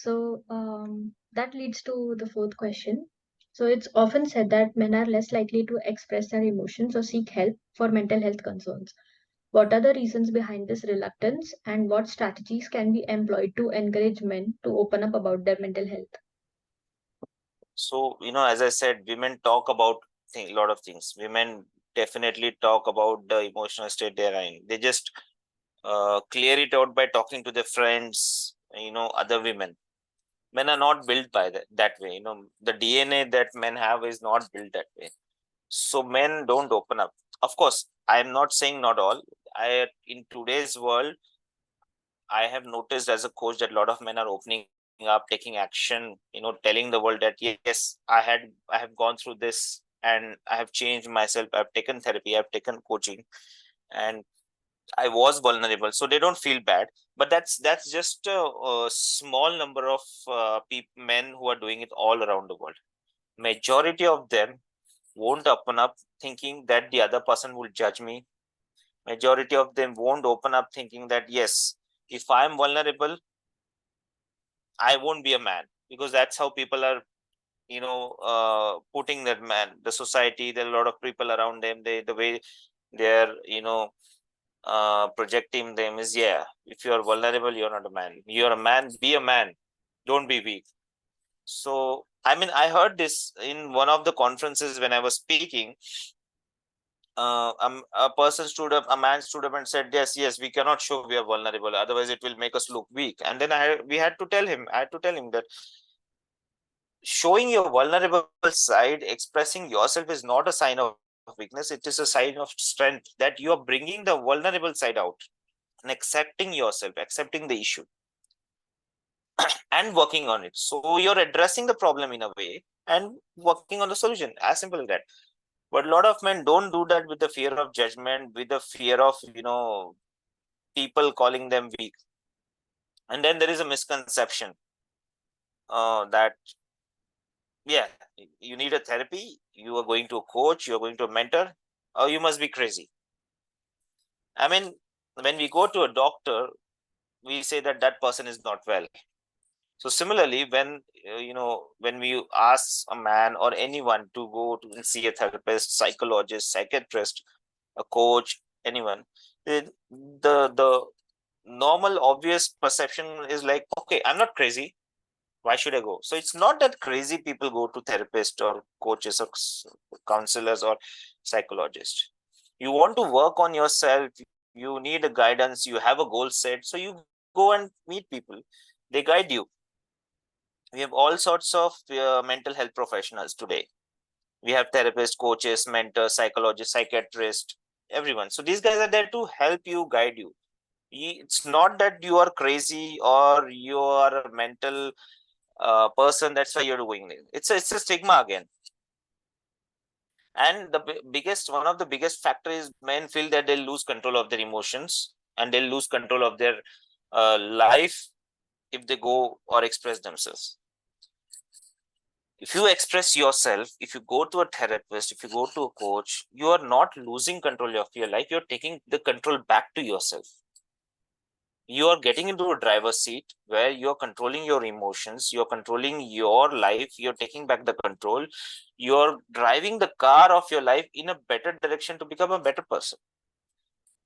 That leads to the fourth question. So it's often said that men are less likely to express their emotions or seek help for mental health concerns. What are the reasons behind this reluctance, and what strategies can be employed to encourage men to open up about their mental health? So, as I said, women talk about a lot of things. Women definitely talk about the emotional state they're in. They just clear it out by talking to their friends, other women. Men are not built by that way. The DNA that men have is not built that way. So men don't open up. Of course, I'm not saying not all. In today's world, I have noticed as a coach that a lot of men are opening up, taking action, telling the world that yes, I have gone through this and I have changed myself. I've taken therapy, I've taken coaching, and I was vulnerable, so they don't feel bad. But that's just a small number of men who are doing it all around the world. Majority of them won't open up thinking that the other person will judge me. Majority of them won't open up thinking that yes, if I'm vulnerable, I won't be a man, because that's how people are, putting that man. The society, there are a lot of people around them. The way they're, projecting them is, yeah, if you're vulnerable, you're not a man. You're a man. Be a man. Don't be weak. So, I mean, I heard this in one of the conferences when I was speaking. A man stood up and said, yes, we cannot show we are vulnerable, otherwise it will make us look weak. And then I had to tell him that showing your vulnerable side, expressing yourself is not a sign of weakness. It is a sign of strength, that you are bringing the vulnerable side out and accepting yourself, accepting the issue and working on it. So you're addressing the problem in a way and working on the solution, as simple as that. But a lot of men don't do that, with the fear of judgment, with the fear of, people calling them weak. And then there is a misconception that, yeah, you need a therapy, you are going to a coach, you are going to a mentor, or you must be crazy. I mean, when we go to a doctor, we say that that person is not well. So similarly, when we ask a man or anyone to go to see a therapist, psychologist, psychiatrist, a coach, anyone, the normal obvious perception is like, okay, I'm not crazy, why should I go? So it's not that crazy people go to therapists or coaches or counselors or psychologists. You want to work on yourself, you need a guidance, you have a goal set, so you go and meet people, they guide you. We have all sorts of mental health professionals today. We have therapists, coaches, mentors, psychologists, psychiatrists, everyone. So these guys are there to help you, guide you. It's not that you are crazy or you are a mental person, that's why you're doing it. It's a stigma again. And biggest one of the biggest factor is men feel that they'll lose control of their emotions and they'll lose control of their life if they go or express themselves. If you express yourself, if you go to a therapist, if you go to a coach, you are not losing control of your life, you're taking the control back to yourself. You are getting into a driver's seat where you're controlling your emotions, you're controlling your life, you're taking back the control, you're driving the car of your life in a better direction to become a better person.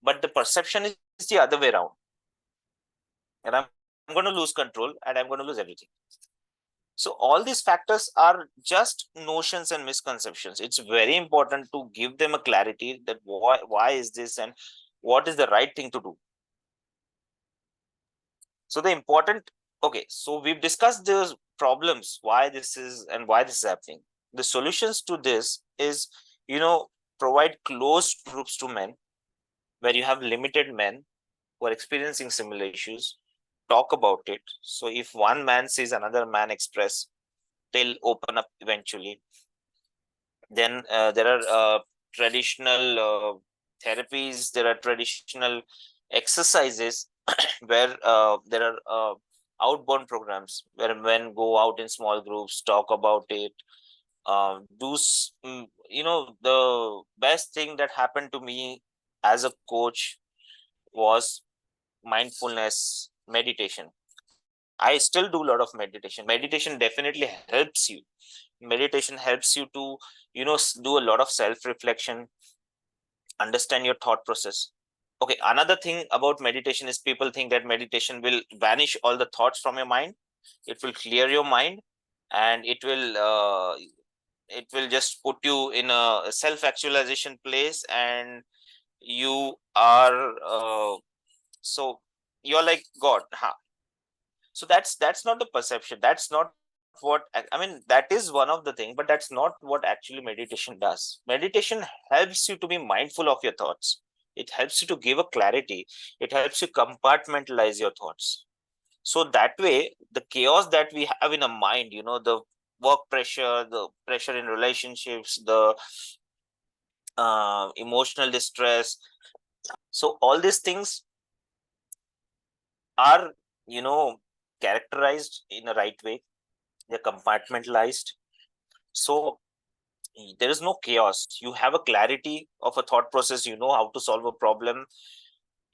But the perception is the other way around. And I'm going to lose control and I'm going to lose everything. So all these factors are just notions and misconceptions. It's very important to give them a clarity that why is this and what is the right thing to do. So so we've discussed the problems, why this is and why this is happening. The solutions to this is, provide closed groups to men, where you have limited men who are experiencing similar issues, talk about it. So if one man sees another man express, they'll open up eventually. Then there are traditional therapies, there are traditional exercises where there are outbound programs where men go out in small groups, talk about it. The best thing that happened to me as a coach was mindfulness meditation. I still do a lot of meditation. Meditation definitely helps you. Meditation helps you to, do a lot of self reflection, understand your thought process. Okay, another thing about meditation is people think that meditation will vanish all the thoughts from your mind. It will clear your mind, and it will just put you in a self actualization place, and you are so you're like god, huh? So that's not the perception. That's not what I mean. That is one of the thing, but that's not what actually meditation does. Meditation helps you to be mindful of your thoughts. It helps you to give a clarity. It helps you compartmentalize your thoughts. So that way, the chaos that we have in a mind, the work pressure, the pressure in relationships, the emotional distress, so all these things are, you know characterized in a right way. They're compartmentalized. So there is no chaos. You have a clarity of a thought process. You know how to solve a problem.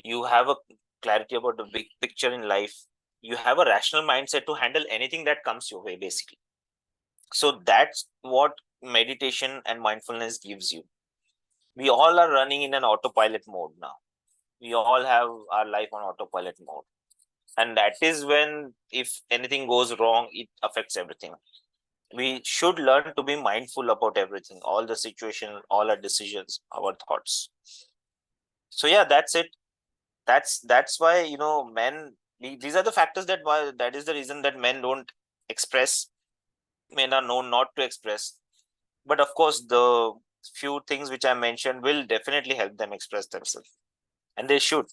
You have a clarity about the big picture in life. You have a rational mindset to handle anything that comes your way, basically. So that's what meditation and mindfulness gives you. We all are running in an autopilot mode now. We all have our life on autopilot mode. And that is when, if anything goes wrong, it affects everything. We should learn to be mindful about everything, all the situation, all our decisions, our thoughts. So yeah, that's it. That's why, men, these are the factors that is the reason that men don't express. Men are known not to express. But of course, the few things which I mentioned will definitely help them express themselves, and they should.